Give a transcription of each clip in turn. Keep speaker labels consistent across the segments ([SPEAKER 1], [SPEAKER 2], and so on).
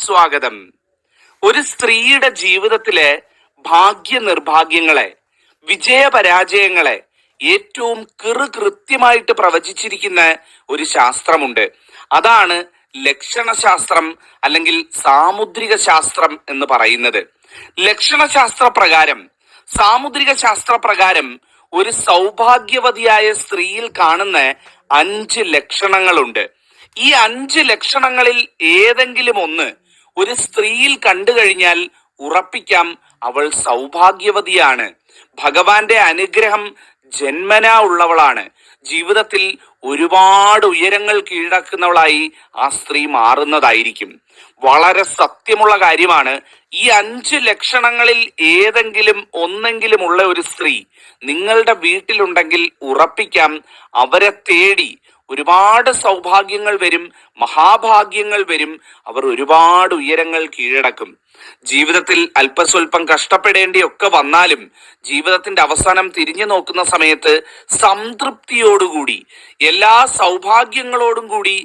[SPEAKER 1] സ്വാഗതം. ഒരു സ്ത്രീയുടെ ജീവിതത്തിലെ ഭാഗ്യ നിർഭാഗ്യങ്ങളെ, വിജയപരാജയങ്ങളെ ഏറ്റവും കൃത്യമായിട്ട് പ്രവചിച്ചിരിക്കുന്ന ഒരു ശാസ്ത്രമുണ്ട്. അതാണ് ലക്ഷണശാസ്ത്രം അല്ലെങ്കിൽ സാമുദ്രിക ശാസ്ത്രം എന്ന് പറയുന്നത്. ലക്ഷണശാസ്ത്ര പ്രകാരം, സാമുദ്രിക ശാസ്ത്ര പ്രകാരം ഒരു സൗഭാഗ്യവതിയായ സ്ത്രീയിൽ കാണുന്ന 5 ലക്ഷണങ്ങളുണ്ട്. ഈ 5 ലക്ഷണങ്ങളിൽ ഏതെങ്കിലും ഒന്ന് ഒരു സ്ത്രീയിൽ കണ്ടു കഴിഞ്ഞാൽ ഉറപ്പിക്കാം അവൾ സൗഭാഗ്യവതിയാണ്. ഭഗവാന്റെ അനുഗ്രഹം ജന്മനാ ഉള്ളവളാണ്. ജീവിതത്തിൽ ഒരുപാട് ഉയരങ്ങൾ കീഴടക്കുന്നവളായി ആ സ്ത്രീ മാറുന്നതായിരിക്കും. വളരെ സത്യമുള്ള കാര്യമാണ്. ഈ 5 ലക്ഷണങ്ങളിൽ ഏതെങ്കിലും ഒന്നെങ്കിലും ഉള്ള ഒരു സ്ത്രീ നിങ്ങളുടെ വീട്ടിലുണ്ടെങ്കിൽ ഉറപ്പിക്കാം അവരെ തേടി ഒരുപാട് സൗഭാഗ്യങ്ങൾ വരും, മഹാഭാഗ്യങ്ങൾ വരും. അവർ ഒരുപാട് ഉയരങ്ങൾ കീഴടക്കും. ജീവിതത്തിൽ അല്പസ്വല്പം കഷ്ടപ്പെടേണ്ടിയൊക്കെ വന്നാലും ജീവിതത്തിന്റെ അവസാനം തിരിഞ്ഞു നോക്കുന്ന സമയത്ത് സംതൃപ്തിയോടുകൂടി, എല്ലാ സൗഭാഗ്യങ്ങളോടും കൂടി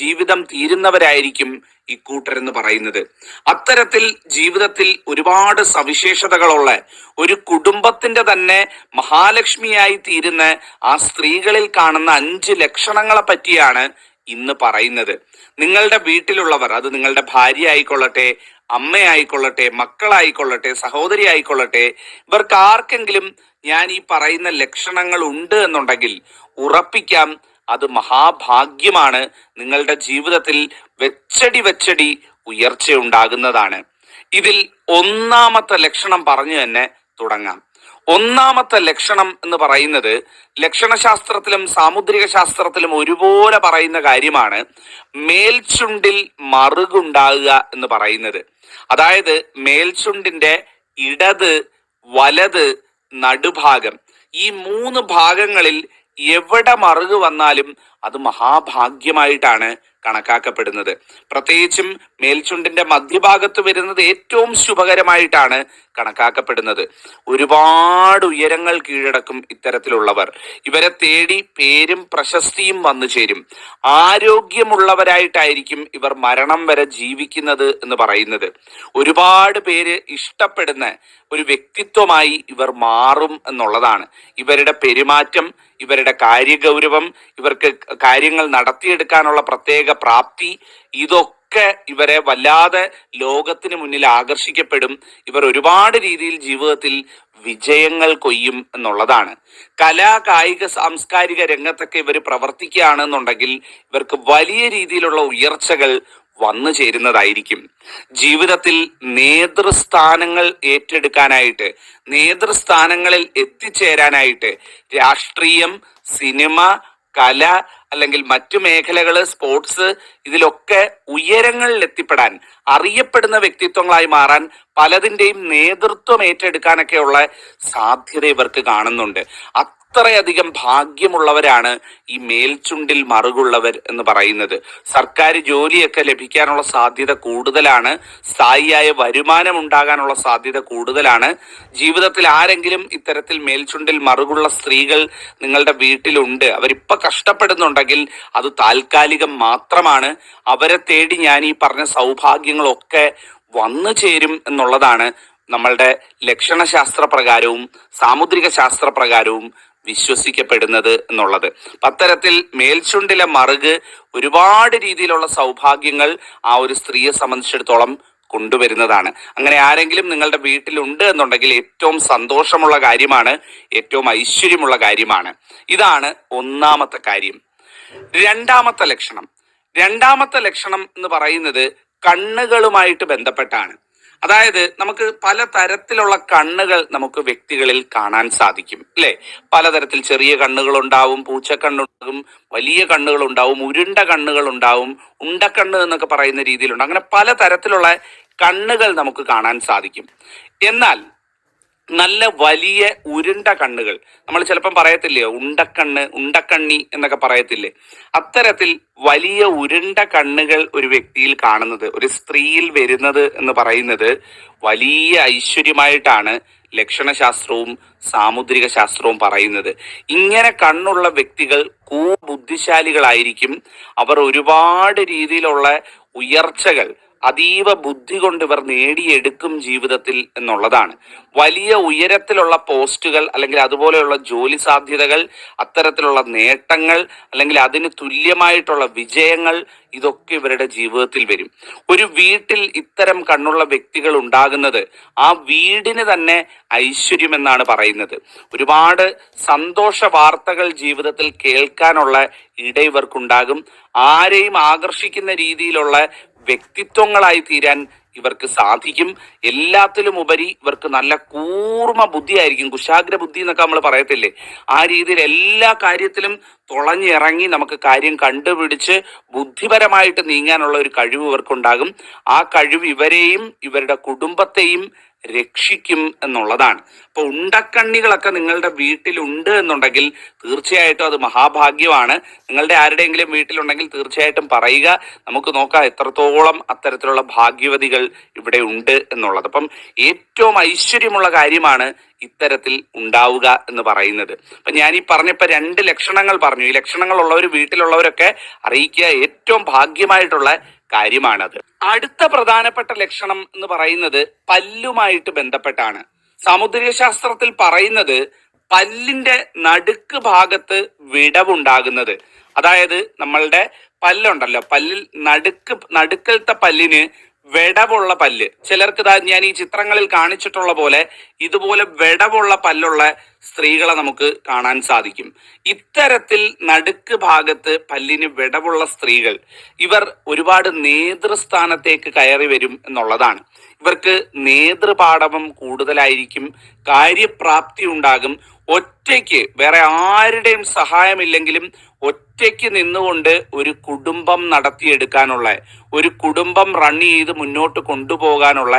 [SPEAKER 1] ജീവിതം തീരുന്നവരായിരിക്കും ഇക്കൂട്ടരെന്ന് പറയുന്നത്. അത്തരത്തിൽ ജീവിതത്തിൽ ഒരുപാട് സവിശേഷതകളുള്ള ഒരു കുടുംബത്തിന്റെ തന്നെ മഹാലക്ഷ്മിയായി തീരുന്ന ആ സ്ത്രീകളിൽ കാണുന്ന 5 ലക്ഷണങ്ങളെ പറ്റിയാണ് ഇന്ന് പറയുന്നത്. നിങ്ങളുടെ വീട്ടിലുള്ളവർ, അത് നിങ്ങളുടെ ഭാര്യ ആയിക്കൊള്ളട്ടെ, അമ്മയായിക്കൊള്ളട്ടെ, മക്കളായിക്കൊള്ളട്ടെ, സഹോദരി ആയിക്കൊള്ളട്ടെ, ഇവർക്ക് ആർക്കെങ്കിലും ഞാൻ ഈ പറയുന്ന ലക്ഷണങ്ങൾ ഉണ്ട് എന്നുണ്ടെങ്കിൽ ഉറപ്പിക്കാം അത് മഹാഭാഗ്യമാണ്. നിങ്ങളുടെ ജീവിതത്തിൽ വെച്ചടി ഉയർച്ചയുണ്ടാകുന്നതാണ്. ഇതിൽ ഒന്നാമത്തെ ലക്ഷണം പറഞ്ഞു തന്നെ തുടങ്ങാം. ഒന്നാമത്തെ ലക്ഷണം എന്ന് പറയുന്നത് ലക്ഷണശാസ്ത്രത്തിലും സാമുദ്രിക ശാസ്ത്രത്തിലും ഒരുപോലെ പറയുന്ന കാര്യമാണ് മേൽചുണ്ടിൽ മറുകുണ്ടാകുക എന്ന് പറയുന്നത്. അതായത് മേൽചുണ്ടിന്റെ ഇടത്, വലത്, നടുഭാഗം, ഈ 3 ഭാഗങ്ങളിൽ എവിടെ മറുക് വന്നാലും അത് മഹാഭാഗ്യമായിട്ടാണ് കണക്കാക്കപ്പെടുന്നത്. പ്രത്യേകിച്ചും മേൽചുണ്ടിന്റെ മധ്യഭാഗത്ത് വരുന്നത് ഏറ്റവും ശുഭകരമായിട്ടാണ് കണക്കാക്കപ്പെടുന്നത്. ഒരുപാട് ഉയരങ്ങൾ കീഴടക്കും ഇത്തരത്തിലുള്ളവർ. ഇവരെ തേടി പേരും പ്രശസ്തിയും വന്നു ചേരും. ആരോഗ്യമുള്ളവരായിട്ടായിരിക്കും ഇവർ മരണം വരെ ജീവിക്കുന്നത് എന്ന് പറയുന്നത്. ഒരുപാട് പേര് ഇഷ്ടപ്പെടുന്ന ഒരു വ്യക്തിത്വമായി ഇവർ മാറും എന്നുള്ളതാണ്. ഇവരുടെ പെരുമാറ്റം, ഇവരുടെ കാര്യഗൗരവം, ഇവർക്ക് കാര്യങ്ങൾ നടത്തിയെടുക്കാനുള്ള പ്രത്യേക പ്രാപ്തി, ഇതൊക്കെ ഇവരെ വല്ലാതെ ലോകത്തിന് മുന്നിൽ ആകർഷിക്കപ്പെടും. ഇവർ ഒരുപാട് രീതിയിൽ ജീവിതത്തിൽ വിജയങ്ങൾ കൊയ്യും എന്നുള്ളതാണ്. കലാ, കായിക, സാംസ്കാരിക രംഗത്തൊക്കെ ഇവർ പ്രവർത്തിക്കുകയാണെന്നുണ്ടെങ്കിൽ ഇവർക്ക് വലിയ രീതിയിലുള്ള ഉയർച്ചകൾ വന്നു ചേരുന്നതായിരിക്കും. ജീവിതത്തിൽ നേതൃസ്ഥാനങ്ങൾ ഏറ്റെടുക്കാനായിട്ട്, നേതൃസ്ഥാനങ്ങളിൽ എത്തിച്ചേരാനായിട്ട് രാഷ്ട്രീയം, സിനിമ, കല അല്ലെങ്കിൽ മറ്റു മേഖലകള്, സ്പോർട്സ്, ഇതിലൊക്കെ ഉയരങ്ങളിൽ എത്തിപ്പെടാൻ, അറിയപ്പെടുന്ന വ്യക്തിത്വങ്ങളായി മാറാൻ, പലതിൻ്റെയും നേതൃത്വം ഏറ്റെടുക്കാനൊക്കെയുള്ള സാധ്യത ഇവർക്ക് കാണുന്നുണ്ട്. അത്രയധികം ഭാഗ്യമുള്ളവരാണ് ഈ മേൽചുണ്ടിൽ മറുകുള്ളവർ എന്ന് പറയുന്നത്. സർക്കാർ ജോലിയൊക്കെ ലഭിക്കാനുള്ള സാധ്യത കൂടുതലാണ്. സ്ഥായിയായ വരുമാനം ഉണ്ടാകാനുള്ള സാധ്യത കൂടുതലാണ്. ജീവിതത്തിൽ ആരെങ്കിലും ഇത്തരത്തിൽ മേൽചുണ്ടിൽ മറുകുള്ള സ്ത്രീകൾ നിങ്ങളുടെ വീട്ടിലുണ്ട്, അവരിപ്പൊ കഷ്ടപ്പെടുന്നുണ്ടെങ്കിൽ അത് താൽക്കാലികം മാത്രമാണ്. അവരെ തേടി ഞാൻ ഈ പറഞ്ഞ സൗഭാഗ്യങ്ങളൊക്കെ വന്നു ചേരും എന്നുള്ളതാണ് നമ്മളുടെ ലക്ഷണശാസ്ത്ര പ്രകാരവും സാമുദ്രിക ശാസ്ത്ര പ്രകാരവും വിശ്വസിക്കപ്പെടുന്നത് എന്നുള്ളത്. അത്തരത്തിൽ മേൽചുണ്ടിലെ മറുക് ഒരുപാട് രീതിയിലുള്ള സൗഭാഗ്യങ്ങൾ ആ ഒരു സ്ത്രീയെ സംബന്ധിച്ചിടത്തോളം കൊണ്ടുവരുന്നതാണ്. അങ്ങനെ ആരെങ്കിലും നിങ്ങളുടെ വീട്ടിലുണ്ട് എന്നുണ്ടെങ്കിൽ ഏറ്റവും സന്തോഷമുള്ള കാര്യമാണ്, ഏറ്റവും ഐശ്വര്യമുള്ള കാര്യമാണ്. ഇതാണ് ഒന്നാമത്തെ കാര്യം. രണ്ടാമത്തെ ലക്ഷണം എന്ന് പറയുന്നത് കണ്ണുകളുമായിട്ട് ബന്ധപ്പെട്ടാണ്. അതായത് നമുക്ക് പലതരത്തിലുള്ള കണ്ണുകൾ നമുക്ക് വ്യക്തികളിൽ കാണാൻ സാധിക്കും, അല്ലെ? പലതരത്തിൽ ചെറിയ കണ്ണുകളുണ്ടാവും, പൂച്ചക്കണ്ണുണ്ടാകും, വലിയ കണ്ണുകളുണ്ടാവും, ഉരുണ്ട കണ്ണുകളുണ്ടാവും, ഉണ്ടക്കണ്ണ് എന്നൊക്കെ പറയുന്ന രീതിയിലുണ്ട്. അങ്ങനെ പലതരത്തിലുള്ള കണ്ണുകൾ നമുക്ക് കാണാൻ സാധിക്കും. എന്നാൽ നല്ല വലിയ ഉരുണ്ട കണ്ണുകൾ, നമ്മൾ ചിലപ്പം പറയത്തില്ലേ ഉണ്ടക്കണ്ണ്, ഉണ്ടക്കണ്ണി എന്നൊക്കെ പറയത്തില്ലേ, അത്തരത്തിൽ വലിയ ഉരുണ്ട കണ്ണുകൾ ഒരു വ്യക്തിയിൽ കാണുന്നത്, ഒരു സ്ത്രീയിൽ വരുന്നത് എന്ന് പറയുന്നത് വലിയ ഐശ്വര്യമായിട്ടാണ് ലക്ഷണശാസ്ത്രവും സാമുദ്രിക ശാസ്ത്രവും പറയുന്നത്. ഇങ്ങനെ കണ്ണുള്ള വ്യക്തികൾ ബുദ്ധിശാലികളായിരിക്കും. അവർ ഒരുപാട് രീതിയിലുള്ള ഉയർച്ചകൾ, അതീവ ബുദ്ധി കൊണ്ട് ഇവർ നേടിയെടുക്കും ജീവിതത്തിൽ എന്നുള്ളതാണ്. വലിയ ഉയരത്തിലുള്ള പോസ്റ്റുകൾ അല്ലെങ്കിൽ അതുപോലെയുള്ള ജോലി സാധ്യതകൾ, അത്തരത്തിലുള്ള നേട്ടങ്ങൾ അല്ലെങ്കിൽ അതിന് തുല്യമായിട്ടുള്ള വിജയങ്ങൾ, ഇതൊക്കെ ഇവരുടെ ജീവിതത്തിൽ വരും. ഒരു വീട്ടിൽ ഇത്തരം കണ്ണുള്ള വ്യക്തികൾ ഉണ്ടാകുന്നത് ആ വീടിന് തന്നെ ഐശ്വര്യം എന്നാണ് പറയുന്നത്. ഒരുപാട് സന്തോഷ വാർത്തകൾ ജീവിതത്തിൽ കേൾക്കാനുള്ള ഇട ഇവർക്കുണ്ടാകും. ആരെയും ആകർഷിക്കുന്ന രീതിയിലുള്ള വ്യക്തിത്വങ്ങളായി തീരാൻ ഇവർക്ക് സാധിക്കും. എല്ലാത്തിലും ഉപരി ഇവർക്ക് നല്ല കൂർമ്മ ബുദ്ധിയായിരിക്കും. കുശാഗ്ര ബുദ്ധി എന്നൊക്കെ നമ്മൾ പറയത്തില്ലേ, ആ രീതിയിൽ എല്ലാ കാര്യത്തിലും തുളഞ്ഞിറങ്ങി നമുക്ക് കാര്യം കണ്ടുപിടിച്ച് ബുദ്ധിപരമായിട്ട് നീങ്ങാനുള്ള ഒരു കഴിവ് ഇവർക്കുണ്ടാകും. ആ കഴിവ് ഇവരെയും ഇവരുടെ കുടുംബത്തെയും രക്ഷിക്കും എന്നുള്ളതാണ്. അപ്പൊ ഉണ്ടക്കണ്ണികളൊക്കെ നിങ്ങളുടെ വീട്ടിലുണ്ട് എന്നുണ്ടെങ്കിൽ തീർച്ചയായിട്ടും അത് മഹാഭാഗ്യമാണ്. നിങ്ങളുടെ ആരുടെയെങ്കിലും വീട്ടിലുണ്ടെങ്കിൽ തീർച്ചയായിട്ടും പറയുക. നമുക്ക് നോക്കാം എത്രത്തോളം അത്തരത്തിലുള്ള ഭാഗ്യവതികൾ ഇവിടെ ഉണ്ട് എന്നുള്ളത്. അപ്പം ഏറ്റവും ഐശ്വര്യമുള്ള കാര്യമാണ് ഇത്തരത്തിൽ ഉണ്ടാവുക എന്ന് പറയുന്നത്. അപ്പൊ ഞാൻ ഈ പറഞ്ഞപ്പോ 2 ലക്ഷണങ്ങൾ പറഞ്ഞു. ഈ ലക്ഷണങ്ങൾ ഉള്ളവർ, വീട്ടിലുള്ളവരൊക്കെ അറിയിക്കുക, ഏറ്റവും ഭാഗ്യമായിട്ടുള്ള കാര്യമാണത്. അടുത്ത പ്രധാനപ്പെട്ട ലക്ഷണം എന്ന് പറയുന്നത് പല്ലുമായിട്ട് ബന്ധപ്പെട്ടാണ്. സാമുദ്രിക ശാസ്ത്രത്തിൽ പറയുന്നത് പല്ലിന്റെ നടുക്ക് ഭാഗത്ത് വിടവുണ്ടാകുന്നത്, അതായത് നമ്മളുടെ പല്ലുണ്ടല്ലോ, പല്ലിൽ നടുക്കലത്തെ പല്ലിന് വിടവുള്ള പല്ല്, ചിലർക്ക് ഞാൻ ഈ ചിത്രങ്ങളിൽ കാണിച്ചിട്ടുള്ള പോലെ ഇതുപോലെ വിടവുള്ള പല്ലുള്ള സ്ത്രീകളെ നമുക്ക് കാണാൻ സാധിക്കും. ഇത്തരത്തിൽ നടുക്ക് ഭാഗത്ത് പല്ലിന് വിടവുള്ള സ്ത്രീകൾ, ഇവർ ഒരുപാട് നേതൃസ്ഥാനത്തേക്ക് കയറി വരും എന്നുള്ളതാണ്. ഇവർക്ക് നേതൃപാടവം കൂടുതലായിരിക്കും, കാര്യപ്രാപ്തി ഉണ്ടാകും. ഒറ്റയ്ക്ക്, വേറെ ആരുടെയും സഹായമില്ലെങ്കിലും ഒറ്റയ്ക്ക് നിന്നുകൊണ്ട് ഒരു കുടുംബം നടത്തിയെടുക്കാനുള്ള, ഒരു കുടുംബം റൺ ചെയ്ത് മുന്നോട്ട് കൊണ്ടുപോകാനുള്ള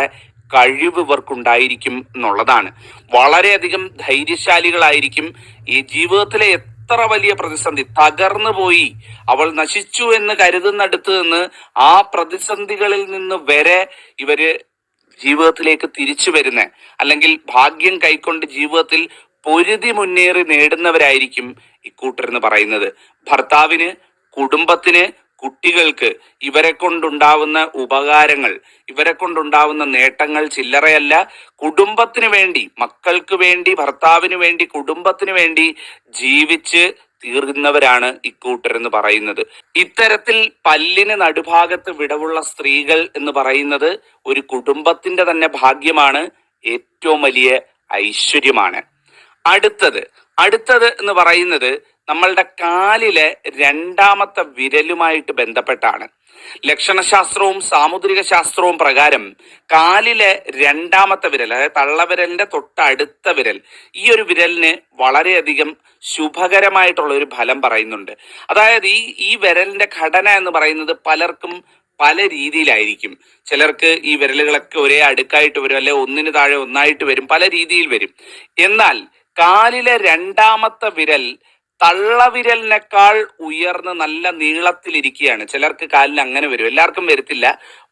[SPEAKER 1] കഴിവ് ഇവർക്കുണ്ടായിരിക്കും എന്നുള്ളതാണ്. വളരെയധികം ധൈര്യശാലികളായിരിക്കും. ഈ ജീവിതത്തിലെ എത്ര വലിയ പ്രതിസന്ധി, തകർന്നു പോയി, അവൾ നശിച്ചു എന്ന് കരുതുന്നിടത്ത് നിന്ന് ആ പ്രതിസന്ധികളിൽ നിന്ന് വരെ ഇവര് ജീവിതത്തിലേക്ക് തിരിച്ചു വരുന്ന, അല്ലെങ്കിൽ ഭാഗ്യം കൈക്കൊണ്ട് ജീവിതത്തിൽ പൊരുതി മുന്നേറി നേടുന്നവരായിരിക്കും ഇക്കൂട്ടരെന്ന് പറയുന്നത്. ഭർത്താവിന്, കുടുംബത്തിന്, കുട്ടികൾക്ക് ഇവരെ കൊണ്ടുണ്ടാവുന്ന ഉപകാരങ്ങൾ, ഇവരെ കൊണ്ടുണ്ടാവുന്ന നേട്ടങ്ങൾ ചില്ലറയല്ല. കുടുംബത്തിന് വേണ്ടി, മക്കൾക്ക് വേണ്ടി, ഭർത്താവിന് വേണ്ടി, കുടുംബത്തിന് വേണ്ടി ജീവിച്ച് തീർന്നവരാണ് ഇക്കൂട്ടരെന്ന് പറയുന്നത്. ഇത്തരത്തിൽ പല്ലിന് നടുഭാഗത്ത് വിടവുള്ള സ്ത്രീകൾ എന്ന് പറയുന്നത് ഒരു കുടുംബത്തിന്റെ തന്നെ ഭാഗ്യമാണ്, ഏറ്റവും വലിയ ഐശ്വര്യമാണ്. അടുത്തത് എന്ന് പറയുന്നത് നമ്മളുടെ കാലിലെ 2ാമത്തെ വിരലുമായിട്ട് ബന്ധപ്പെട്ടാണ്. ലക്ഷണശാസ്ത്രവും സാമുദ്രിക ശാസ്ത്രവും പ്രകാരം കാലിലെ 2ാമത്തെ വിരൽ, അതായത് തള്ളവിരലിന്റെ തൊട്ടടുത്ത വിരൽ, ഈ ഒരു വിരലിന് വളരെയധികം ശുഭകരമായിട്ടുള്ള ഒരു ഫലം പറയുന്നുണ്ട്. അതായത് ഈ വിരലിന്റെ ഘടന എന്ന് പറയുന്നത് പലർക്കും പല രീതിയിലായിരിക്കും. ചിലർക്ക് ഈ വിരലുകളൊക്കെ ഒരേ അടുക്കായിട്ട് വരും, അല്ലെ ഒന്നിന് താഴെ ഒന്നായിട്ട് വരും, പല രീതിയിൽ വരും. എന്നാൽ കാലിലെ 2ാമത്തെ വിരൽ തള്ളവിരലിനേക്കാൾ ഉയർന്ന് നല്ല നീളത്തിലിരിക്കുകയാണ്. ചിലർക്ക് കാലിന് അങ്ങനെ വരും, എല്ലാവർക്കും വരത്തില്ല,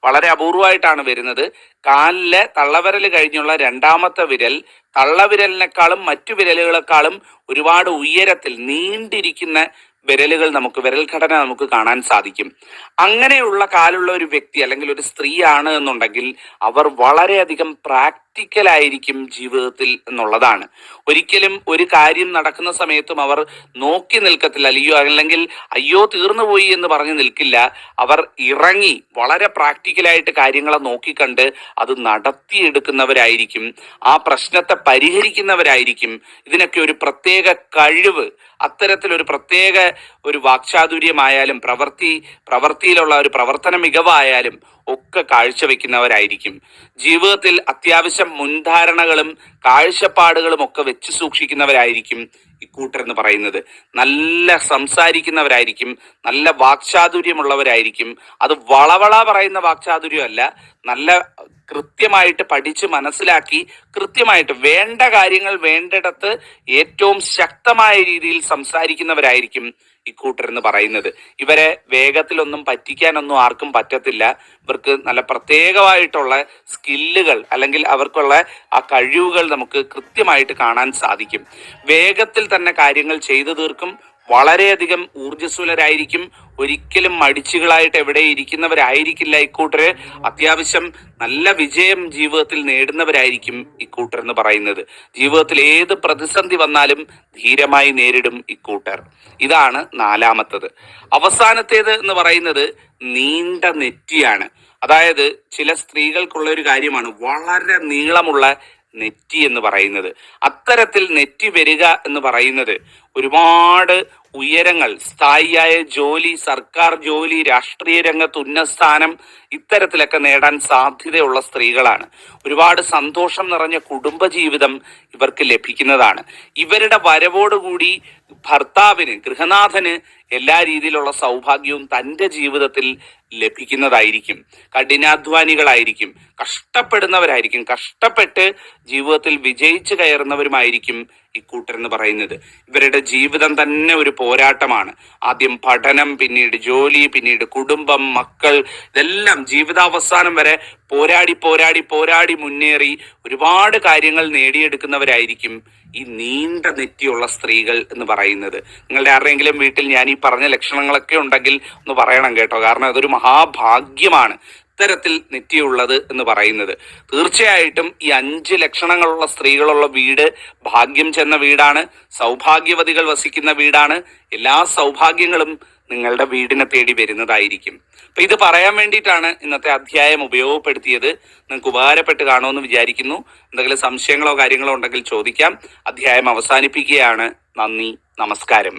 [SPEAKER 1] വളരെ അപൂർവമായിട്ടാണ് വരുന്നത്. കാലിലെ തള്ളവിരൽ കഴിഞ്ഞുള്ള 2ാമത്തെ വിരൽ തള്ളവിരലിനേക്കാളും മറ്റു വിരലുകളെക്കാളും ഒരുപാട് ഉയരത്തിൽ നീണ്ടിരിക്കുന്ന വിരലുകൾ നമുക്ക്, വിരൽ ഘടന നമുക്ക് കാണാൻ സാധിക്കും. അങ്ങനെയുള്ള കാലുള്ള ഒരു വ്യക്തി അല്ലെങ്കിൽ ഒരു സ്ത്രീയാണ് എന്നുണ്ടെങ്കിൽ അവർ വളരെയധികം പ്രാക്ടിക്കലായിരിക്കും ജീവിതത്തിൽ എന്നുള്ളതാണ്. ഒരിക്കലും ഒരു കാര്യം നടക്കുന്ന സമയത്തും അവർ നോക്കി നിൽക്കത്തില്ല, അല്ലെങ്കിൽ അയ്യോ തീർന്നുപോയി എന്ന് പറഞ്ഞു നിൽക്കില്ല. അവർ ഇറങ്ങി വളരെ പ്രാക്ടിക്കലായിട്ട് കാര്യങ്ങളെ നോക്കിക്കണ്ട് അത് നടത്തിയെടുക്കുന്നവരായിരിക്കും, ആ പ്രശ്നത്തെ പരിഹരിക്കുന്നവരായിരിക്കും. ഇതിനൊക്കെ ഒരു പ്രത്യേക കഴിവ്, അത്തരത്തിലൊരു പ്രത്യേക ഒരു വാക്ചാതുര്യമായാലും പ്രവൃത്തിയിലുള്ള ഒരു പ്രവർത്തന മികവായാലും ഒക്കെ കാഴ്ചവെക്കുന്നവരായിരിക്കും. ജീവിതത്തിൽ അത്യാവശ്യം മുൻധാരണകളും കാഴ്ചപ്പാടുകളും ഒക്കെ വെച്ച് സൂക്ഷിക്കുന്നവരായിരിക്കും ഇക്കൂട്ടരെന്ന് പറയുന്നത്. നല്ല സംസാരിക്കുന്നവരായിരിക്കും, നല്ല വാക്ചാതുര്യമുള്ളവരായിരിക്കും. അത് വളവള പറയുന്ന വാക്ചാതുര്യമല്ല, നല്ല കൃത്യമായിട്ട് പഠിച്ച് മനസ്സിലാക്കി കൃത്യമായിട്ട് വേണ്ട കാര്യങ്ങൾ വേണ്ടിടത്ത് ഏറ്റവും ശക്തമായ രീതിയിൽ സംസാരിക്കുന്നവരായിരിക്കും ഇക്കൂട്ടരെന്ന് പറയുന്നത്. ഇവരെ വേഗത്തിലൊന്നും പറ്റിക്കാനൊന്നും ആർക്കും പറ്റത്തില്ല. ഇവർക്ക് നല്ല പ്രത്യേകമായിട്ടുള്ള സ്കില്ലുകൾ അല്ലെങ്കിൽ അവർക്കുള്ള ആ കഴിവുകൾ നമുക്ക് കൃത്യമായിട്ട് കാണാൻ സാധിക്കും. വേഗത്തിൽ തന്നെ കാര്യങ്ങൾ ചെയ്തു തീർക്കും, വളരെയധികം ഊർജ്ജസ്വലരായിരിക്കും. ഒരിക്കലും മടിച്ചുകളായിട്ട് എവിടെ ഇരിക്കുന്നവരായിരിക്കില്ല ഇക്കൂട്ടര്. അത്യാവശ്യം നല്ല വിജയം ജീവിതത്തിൽ നേടുന്നവരായിരിക്കും ഇക്കൂട്ടർ എന്ന് പറയുന്നത്. ജീവിതത്തിൽ ഏത് പ്രതിസന്ധി വന്നാലും ധീരമായി നേരിടും ഇക്കൂട്ടർ. ഇതാണ് നാലാമത്തത്. അവസാനത്തേത് എന്ന് പറയുന്നത് നീണ്ട നെറ്റിയാണ്. അതായത് ചില സ്ത്രീകൾക്കുള്ള ഒരു കാര്യമാണ് വളരെ നീളമുള്ള നെറ്റി എന്ന് പറയുന്നത്. അത്തരത്തിൽ നെറ്റി വരിക എന്ന് പറയുന്നത് ഒരുപാട് ഉയരങ്ങൾ, സ്ഥായിയായ ജോലി, സർക്കാർ ജോലി, രാഷ്ട്രീയ രംഗത്ത് ഉന്നതസ്ഥാനം ഇത്തരത്തിലൊക്കെ നേടാൻ സാധ്യതയുള്ള സ്ത്രീകളാണ്. ഒരുപാട് സന്തോഷം നിറഞ്ഞ കുടുംബജീവിതം ഇവർക്ക് ലഭിക്കുന്നതാണ്. ഇവരുടെ വരവോടുകൂടി ഭർത്താവിന്, ഗൃഹനാഥന് എല്ലാ രീതിയിലുള്ള സൗഭാഗ്യവും തൻ്റെ ജീവിതത്തിൽ ലഭിക്കുന്നതായിരിക്കും. കഠിനാധ്വാനികളായിരിക്കും, കഷ്ടപ്പെടുന്നവരായിരിക്കും, കഷ്ടപ്പെട്ട് ജീവിതത്തിൽ വിജയിച്ചു കയറുന്നവരുമായിരിക്കും ഇക്കൂട്ടർ എന്ന് പറയുന്നത്. ഇവരുടെ ജീവിതം തന്നെ ഒരു പോരാട്ടമാണ്. ആദ്യം പഠനം, പിന്നീട് ജോലി, പിന്നീട് കുടുംബം, മക്കൾ, ഇതെല്ലാം ജീവിതാവസാനം വരെ പോരാടി പോരാടി പോരാടി മുന്നേറി ഒരുപാട് കാര്യങ്ങൾ നേടിയെടുക്കുന്നവരായിരിക്കും ഈ നീണ്ട നെറ്റിയുള്ള സ്ത്രീകൾ എന്ന് പറയുന്നത്. നിങ്ങളുടെ ആരുടെയെങ്കിലും വീട്ടിൽ ഞാൻ ഈ പറഞ്ഞ ലക്ഷണങ്ങളൊക്കെ ഉണ്ടെങ്കിൽ ഒന്ന് പറയണം കേട്ടോ. കാരണം അതൊരു മഹാഭാഗ്യമാണ് ഇത്തരത്തിൽ നെറ്റിയുള്ളത് എന്ന് പറയുന്നത്. തീർച്ചയായിട്ടും ഈ 5 ലക്ഷണങ്ങളുള്ള സ്ത്രീകളുള്ള വീട് ഭാഗ്യം ചെന്ന വീടാണ്, സൗഭാഗ്യവതികൾ വസിക്കുന്ന വീടാണ്. എല്ലാ സൗഭാഗ്യങ്ങളും നിങ്ങളുടെ വീടിനെ തേടി വരുന്നതായിരിക്കും. അപ്പൊ ഇത് പറയാൻ വേണ്ടിയിട്ടാണ് ഇന്നത്തെ അധ്യായം ഉപയോഗപ്പെടുത്തിയത്. നിങ്ങൾക്ക് ഉപകാരപ്പെട്ട് കാണുമെന്ന് വിചാരിക്കുന്നു. എന്തെങ്കിലും സംശയങ്ങളോ കാര്യങ്ങളോ ഉണ്ടെങ്കിൽ ചോദിക്കാം. അധ്യായം അവസാനിപ്പിക്കുകയാണ്. നന്ദി, നമസ്കാരം.